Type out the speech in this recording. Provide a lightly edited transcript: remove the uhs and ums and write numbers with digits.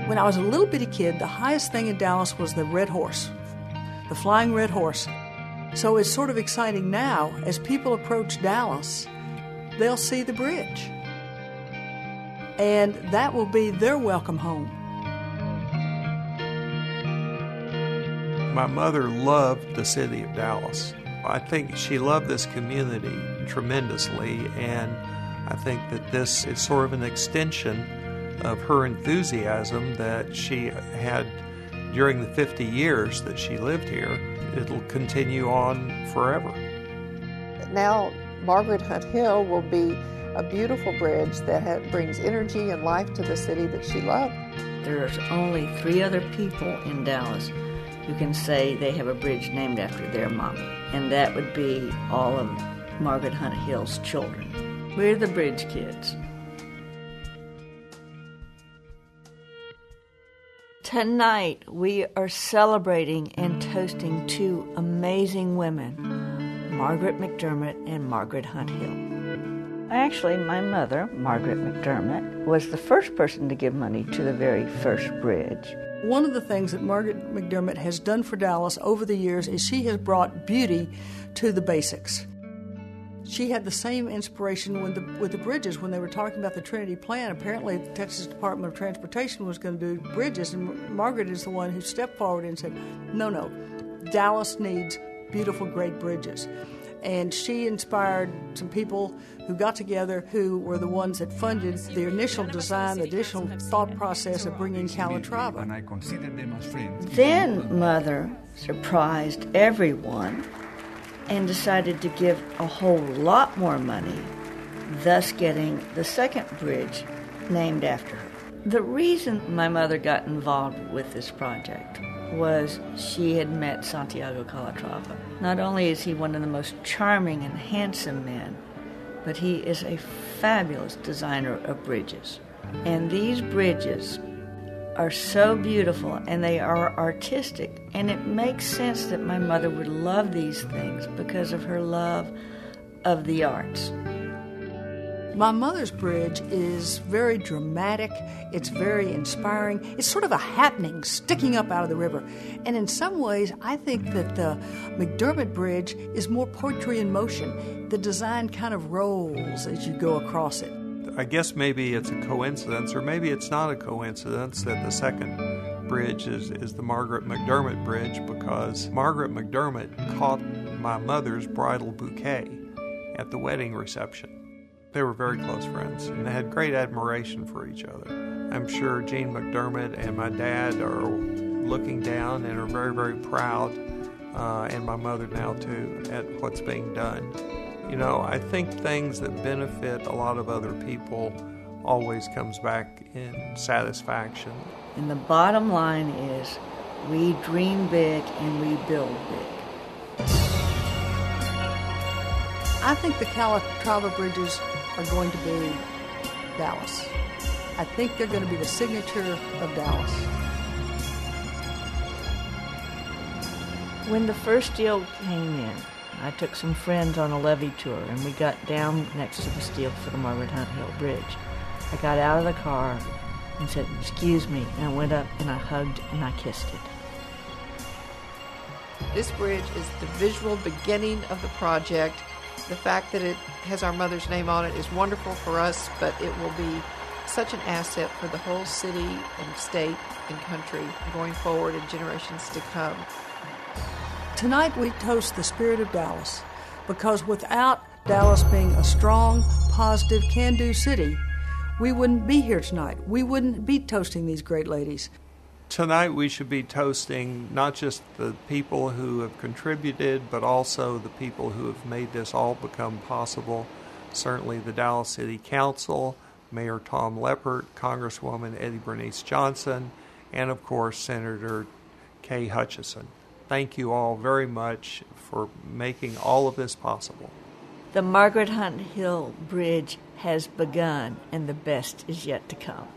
When I was a little bitty kid, the highest thing in Dallas was the Red Horse, the Flying Red Horse. So it's sort of exciting now. As people approach Dallas, they'll see the bridge. And that will be their welcome home. My mother loved the city of Dallas. I think she loved this community tremendously, and I think that this is sort of an extension of her enthusiasm that she had during the 50 years that she lived here. It'll continue on forever. Now, Margaret Hunt Hill will be a beautiful bridge that brings energy and life to the city that she loved. There's only 3 other people in Dallas who can say they have a bridge named after their mommy, and that would be all of Margaret Hunt Hill's children. We're the bridge kids. Tonight, we are celebrating and toasting 2 amazing women, Margaret McDermott and Margaret Hunt Hill. Actually, my mother, Margaret McDermott, was the first person to give money to the very first bridge. One of the things that Margaret McDermott has done for Dallas over the years is she has brought beauty to the basics. She had the same inspiration with the bridges when they were talking about the Trinity Plan. Apparently, the Texas Department of Transportation was going to do bridges, and Margaret is the one who stepped forward and said, no, Dallas needs beautiful, great bridges. And she inspired some people who got together who were the ones that funded the initial design, the initial thought process of bringing Calatrava. Then Mother surprised everyone and decided to give a whole lot more money, thus getting the second bridge named after her. The reason my mother got involved with this project was she had met Santiago Calatrava. Not only is he one of the most charming and handsome men, but he is a fabulous designer of bridges. And these bridges are so beautiful, and they are artistic, and it makes sense that my mother would love these things because of her love of the arts. My mother's bridge is very dramatic, it's very inspiring, it's sort of a happening sticking up out of the river. And in some ways, I think that the McDermott Bridge is more poetry in motion. The design kind of rolls as you go across it. I guess maybe it's a coincidence, or maybe it's not a coincidence, that the second bridge is the Margaret McDermott Bridge, because Margaret McDermott caught my mother's bridal bouquet at the wedding reception. They were very close friends, and they had great admiration for each other. I'm sure Jean McDermott and my dad are looking down and are very, very proud, and my mother now too, at what's being done. You know, I think things that benefit a lot of other people always comes back in satisfaction. And the bottom line is, we dream big and we build big. I think the Calatrava bridges are going to be Dallas. I think they're going to be the signature of Dallas. When the first deal came in, I took some friends on a levee tour, and we got down next to the steel for the Margaret Hunt Hill Bridge. I got out of the car and said, "Excuse me," and I went up and I hugged and I kissed it. This bridge is the visual beginning of the project. The fact that it has our mother's name on it is wonderful for us, but it will be such an asset for the whole city and state and country going forward in generations to come. Tonight we toast the spirit of Dallas, because without Dallas being a strong, positive, can-do city, we wouldn't be here tonight. We wouldn't be toasting these great ladies. Tonight we should be toasting not just the people who have contributed, but also the people who have made this all become possible. Certainly the Dallas City Council, Mayor Tom Leppert, Congresswoman Eddie Bernice Johnson, and of course Senator Kay Hutchison. Thank you all very much for making all of this possible. The Margaret Hunt Hill Bridge has begun, and the best is yet to come.